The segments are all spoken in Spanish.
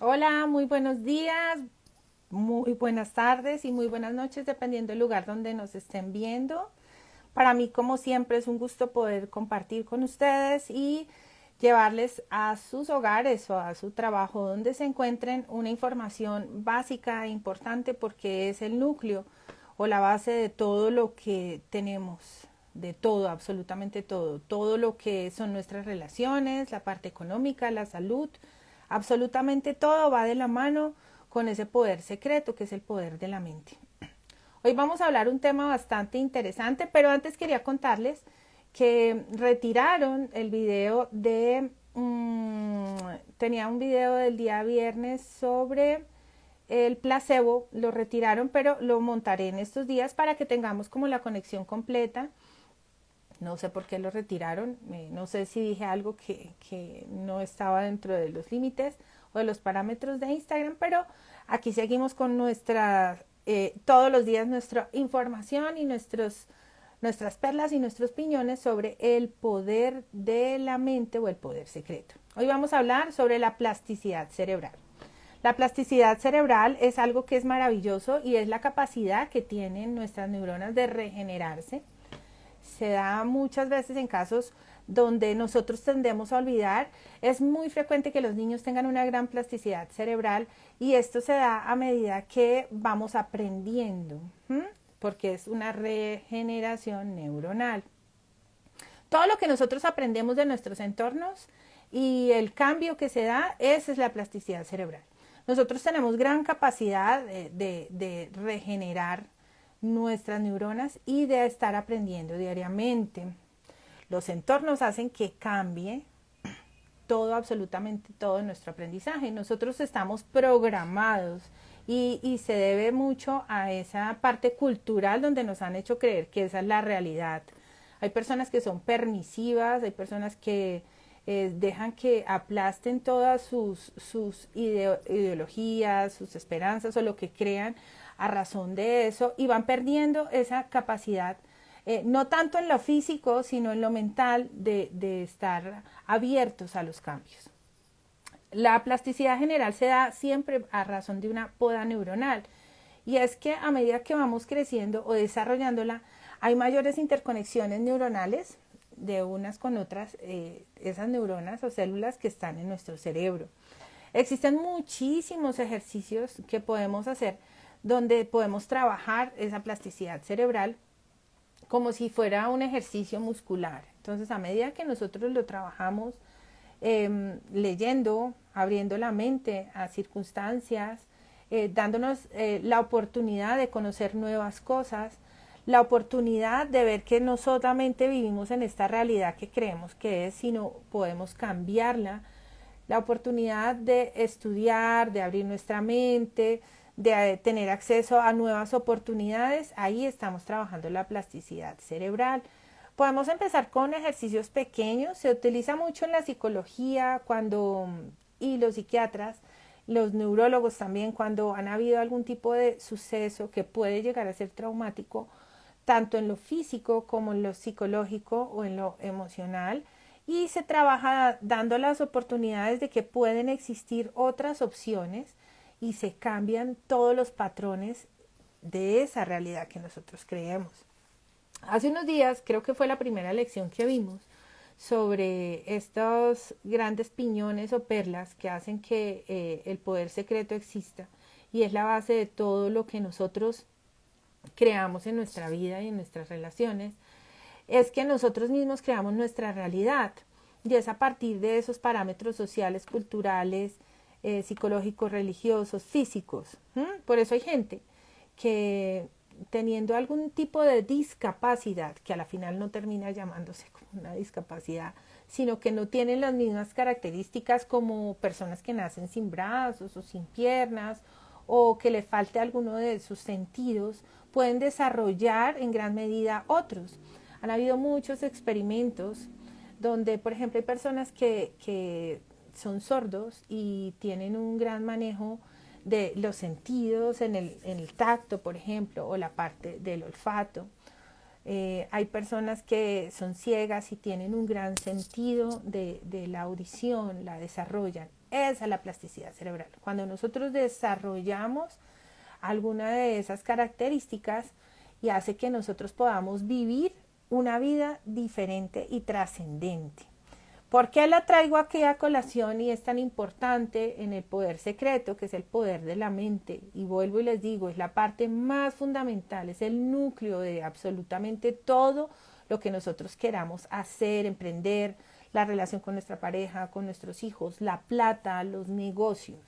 Hola, muy buenos días, muy buenas tardes y muy buenas noches, dependiendo del lugar donde nos estén viendo. Para mí, como siempre, es un gusto poder compartir con ustedes y llevarles a sus hogares o a su trabajo donde se encuentren una información básica e importante porque es el núcleo o la base de todo lo que tenemos, de todo, absolutamente todo, todo lo que son nuestras relaciones, la parte económica, la salud, absolutamente todo va de la mano con ese poder secreto que es el poder de la mente. Hoy vamos a hablar un tema bastante interesante, pero antes quería contarles que retiraron el video tenía un video del día viernes sobre el placebo, lo retiraron, pero lo montaré en estos días para que tengamos como la conexión completa. No sé por qué lo retiraron, no sé si dije algo que no estaba dentro de los límites o de los parámetros de Instagram, pero aquí seguimos con todos los días nuestra información y nuestras perlas y nuestros piñones sobre el poder de la mente o el poder secreto. Hoy vamos a hablar sobre la plasticidad cerebral. La plasticidad cerebral es algo que es maravilloso y es la capacidad que tienen nuestras neuronas de regenerarse. Se da muchas veces en casos donde nosotros tendemos a olvidar. Es muy frecuente que los niños tengan una gran plasticidad cerebral y esto se da a medida que vamos aprendiendo, porque es una regeneración neuronal. Todo lo que nosotros aprendemos de nuestros entornos y el cambio que se da, esa es la plasticidad cerebral. Nosotros tenemos gran capacidad de regenerar nuestras neuronas y de estar aprendiendo diariamente. Los entornos hacen que cambie todo, absolutamente todo nuestro aprendizaje. Nosotros estamos programados y se debe mucho a esa parte cultural donde nos han hecho creer que esa es la realidad. Hay personas que son permisivas, hay personas que dejan que aplasten todas sus ideologías, sus esperanzas o lo que crean a razón de eso y van perdiendo esa capacidad, no tanto en lo físico, sino en lo mental de estar abiertos a los cambios. La plasticidad general se da siempre a razón de una poda neuronal y es que a medida que vamos creciendo o desarrollándola, hay mayores interconexiones neuronales de unas con otras, esas neuronas o células que están en nuestro cerebro. Existen muchísimos ejercicios que podemos hacer donde podemos trabajar esa plasticidad cerebral como si fuera un ejercicio muscular. Entonces, a medida que nosotros lo trabajamos leyendo, abriendo la mente a circunstancias, dándonos la oportunidad de conocer nuevas cosas, la oportunidad de ver que no solamente vivimos en esta realidad que creemos que es, sino podemos cambiarla, la oportunidad de estudiar, de abrir nuestra mente, de tener acceso a nuevas oportunidades, ahí estamos trabajando la plasticidad cerebral. Podemos empezar con ejercicios pequeños, se utiliza mucho en la psicología y los psiquiatras, los neurólogos también, cuando han habido algún tipo de suceso que puede llegar a ser traumático, tanto en lo físico como en lo psicológico o en lo emocional, y se trabaja dando las oportunidades de que pueden existir otras opciones y se cambian todos los patrones de esa realidad que nosotros creemos. Hace unos días, creo que fue la primera lección que vimos sobre estos grandes piñones o perlas que hacen que el poder secreto exista y es la base de todo lo que nosotros creamos en nuestra vida y en nuestras relaciones, es que nosotros mismos creamos nuestra realidad y es a partir de esos parámetros sociales, culturales, psicológicos, religiosos, físicos. Por eso hay gente que teniendo algún tipo de discapacidad, que a la final no termina llamándose como una discapacidad, sino que no tienen las mismas características como personas que nacen sin brazos o sin piernas o que le falte alguno de sus sentidos, pueden desarrollar en gran medida otros. Han habido muchos experimentos donde, por ejemplo, hay personas que son sordos y tienen un gran manejo de los sentidos en el tacto, por ejemplo, o la parte del olfato. Hay personas que son ciegas y tienen un gran sentido de la audición, la desarrollan. Esa es la plasticidad cerebral. Cuando nosotros desarrollamos alguna de esas características y hace que nosotros podamos vivir una vida diferente y trascendente. ¿Por qué la traigo aquí a colación y es tan importante en el poder secreto, que es el poder de la mente? Y vuelvo y les digo, es la parte más fundamental, es el núcleo de absolutamente todo lo que nosotros queramos hacer, emprender, la relación con nuestra pareja, con nuestros hijos, la plata, los negocios.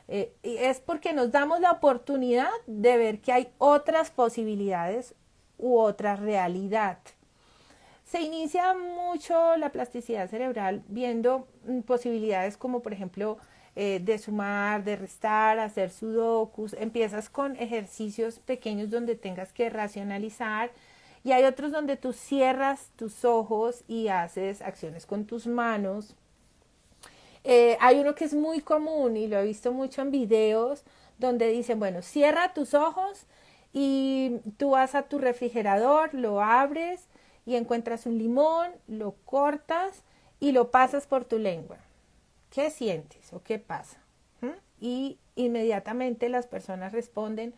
Y es porque nos damos la oportunidad de ver que hay otras posibilidades u otra realidad. Se inicia mucho la plasticidad cerebral viendo posibilidades como por ejemplo de sumar, de restar, hacer sudokus. Empiezas con ejercicios pequeños donde tengas que racionalizar y hay otros donde tú cierras tus ojos y haces acciones con tus manos. Hay uno que es muy común y lo he visto mucho en videos donde dicen, bueno, cierra tus ojos y tú vas a tu refrigerador, lo abres y encuentras un limón, lo cortas y lo pasas por tu lengua. ¿Qué sientes o qué pasa? Y inmediatamente las personas responden,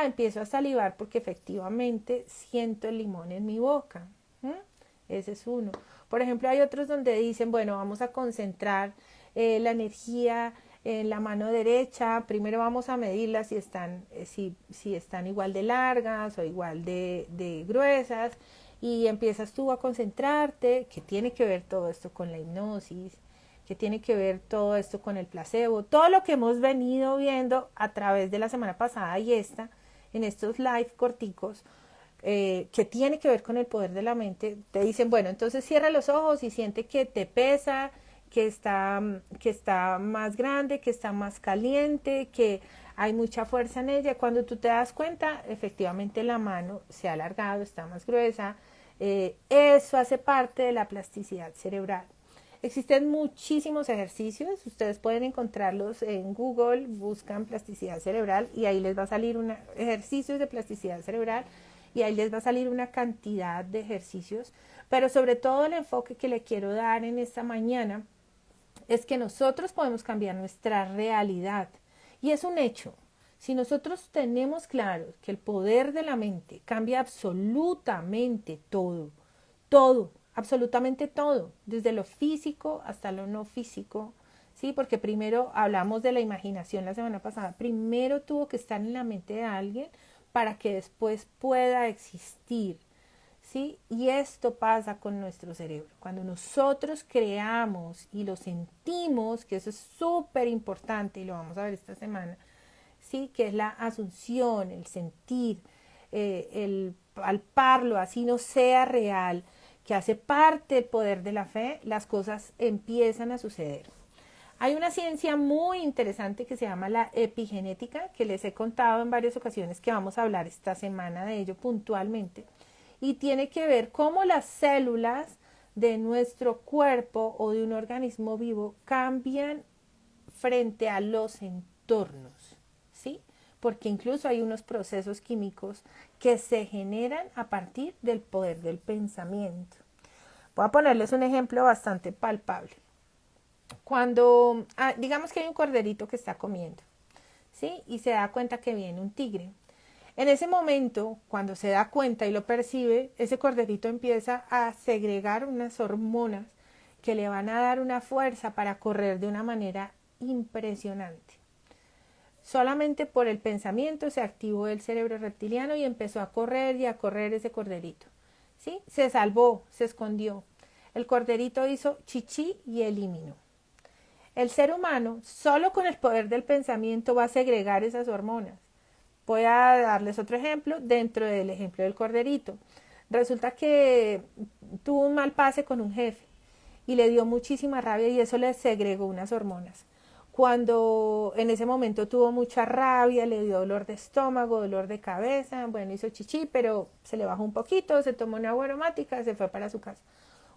empiezo a salivar porque efectivamente siento el limón en mi boca. Ese es uno. Por ejemplo, hay otros donde dicen, bueno, vamos a concentrar la energía en la mano derecha. Primero vamos a medirlas si están igual de largas o igual de gruesas. Y empiezas tú a concentrarte, que tiene que ver todo esto con la hipnosis, que tiene que ver todo esto con el placebo, todo lo que hemos venido viendo a través de la semana pasada y en estos live corticos, que tiene que ver con el poder de la mente. Te dicen, bueno, entonces cierra los ojos y siente que te pesa, que está más grande, que está más caliente, que hay mucha fuerza en ella. Cuando tú te das cuenta, efectivamente la mano se ha alargado, está más gruesa. Eso hace parte de la plasticidad cerebral. Existen muchísimos ejercicios, ustedes pueden encontrarlos en Google, buscan plasticidad cerebral y ahí les va a salir ejercicios de plasticidad cerebral y ahí les va a salir una cantidad de ejercicios, pero sobre todo el enfoque que le quiero dar en esta mañana es que nosotros podemos cambiar nuestra realidad y es un hecho. Si nosotros tenemos claro que el poder de la mente cambia absolutamente todo, absolutamente todo, desde lo físico hasta lo no físico, ¿sí? Porque primero hablamos de la imaginación la semana pasada, primero tuvo que estar en la mente de alguien para que después pueda existir, ¿sí? Y esto pasa con nuestro cerebro. Cuando nosotros creamos y lo sentimos, que eso es súper importante y lo vamos a ver esta semana, ¿sí? Que es la asunción, el sentir, el palparlo, así no sea real, que hace parte del poder de la fe, las cosas empiezan a suceder. Hay una ciencia muy interesante que se llama la epigenética, que les he contado en varias ocasiones que vamos a hablar esta semana de ello puntualmente, y tiene que ver cómo las células de nuestro cuerpo o de un organismo vivo cambian frente a los entornos, ¿sí? Porque incluso hay unos procesos químicos que se generan a partir del poder del pensamiento. Voy a ponerles un ejemplo bastante palpable. Cuando, digamos que hay un corderito que está comiendo, ¿sí? Y se da cuenta que viene un tigre. En ese momento, cuando se da cuenta y lo percibe, ese corderito empieza a segregar unas hormonas que le van a dar una fuerza para correr de una manera impresionante. Solamente por el pensamiento se activó el cerebro reptiliano y empezó a correr y a correr ese corderito, ¿sí? Se salvó, se escondió. El corderito hizo chichi y eliminó. El ser humano, solo con el poder del pensamiento, va a segregar esas hormonas. Voy a darles otro ejemplo dentro del ejemplo del corderito. Resulta que tuvo un mal pase con un jefe y le dio muchísima rabia y eso le segregó unas hormonas. Cuando en ese momento tuvo mucha rabia, le dio dolor de estómago, dolor de cabeza, bueno, hizo chichi, pero se le bajó un poquito, se tomó una agua aromática, se fue para su casa.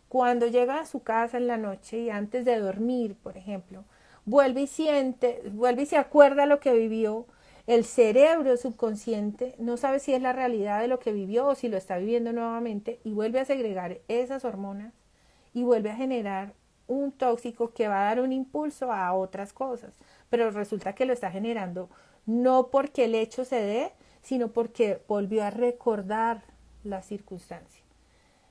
Cuando llega a su casa en la noche y antes de dormir, por ejemplo, vuelve y se acuerda lo que vivió, el cerebro subconsciente no sabe si es la realidad de lo que vivió o si lo está viviendo nuevamente y vuelve a segregar esas hormonas y vuelve a generar un tóxico que va a dar un impulso a otras cosas, pero resulta que lo está generando no porque el hecho se dé, sino porque volvió a recordar la circunstancia.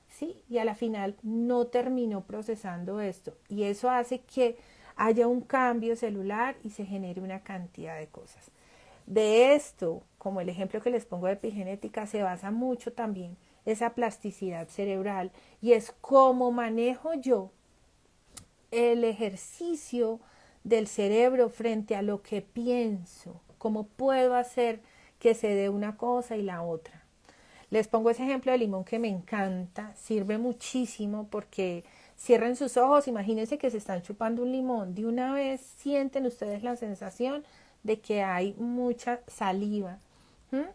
¿Sí? Y a la final no terminó procesando esto. Y eso hace que haya un cambio celular y se genere una cantidad de cosas. De esto, como el ejemplo que les pongo de epigenética, se basa mucho también esa plasticidad cerebral y es cómo manejo yo el ejercicio del cerebro frente a lo que pienso, cómo puedo hacer que se dé una cosa y la otra. Les pongo ese ejemplo de limón que me encanta, sirve muchísimo porque cierren sus ojos, imagínense que se están chupando un limón, de una vez sienten ustedes la sensación de que hay mucha saliva. ¿Mm?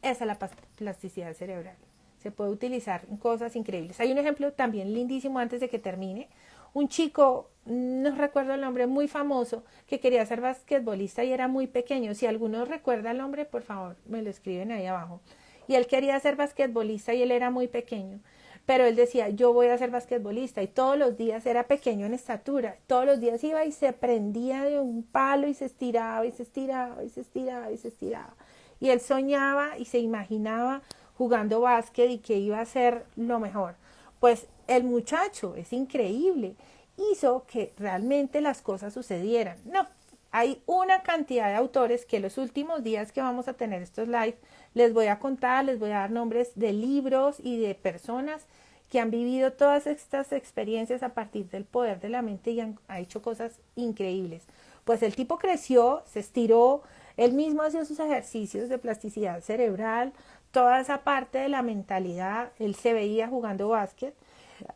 Esa es la plasticidad cerebral. Se puede utilizar en cosas increíbles. Hay un ejemplo también lindísimo antes de que termine. Un chico, no recuerdo el nombre, muy famoso, que quería ser basquetbolista y era muy pequeño. Si alguno recuerda el nombre, por favor, me lo escriben ahí abajo. Y él quería ser basquetbolista y él era muy pequeño. Pero él decía, yo voy a ser basquetbolista. Y todos los días era pequeño en estatura. Todos los días iba y se prendía de un palo y se estiraba y se estiraba y se estiraba y se estiraba. Y él soñaba y se imaginaba jugando básquet y que iba a ser lo mejor. Pues el muchacho, es increíble, hizo que realmente las cosas sucedieran. No, hay una cantidad de autores que los últimos días que vamos a tener estos live les voy a contar, les voy a dar nombres de libros y de personas que han vivido todas estas experiencias a partir del poder de la mente y han hecho cosas increíbles. Pues el tipo creció, se estiró, él mismo hacía sus ejercicios de plasticidad cerebral, toda esa parte de la mentalidad, él se veía jugando básquet.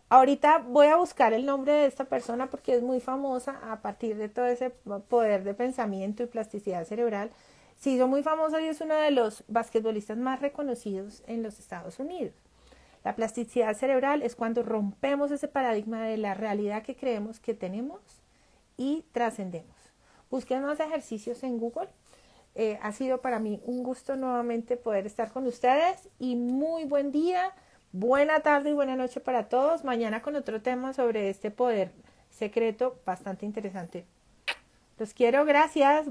Ahorita voy a buscar el nombre de esta persona porque es muy famosa a partir de todo ese poder de pensamiento y plasticidad cerebral. Se hizo muy famoso y es uno de los basquetbolistas más reconocidos en los Estados Unidos. La plasticidad cerebral es cuando rompemos ese paradigma de la realidad que creemos que tenemos y trascendemos. Busquen más ejercicios en Google. Ha sido para mí un gusto nuevamente poder estar con ustedes y muy buen día, buena tarde y buena noche para todos. Mañana con otro tema sobre este poder secreto bastante interesante. Los quiero, gracias.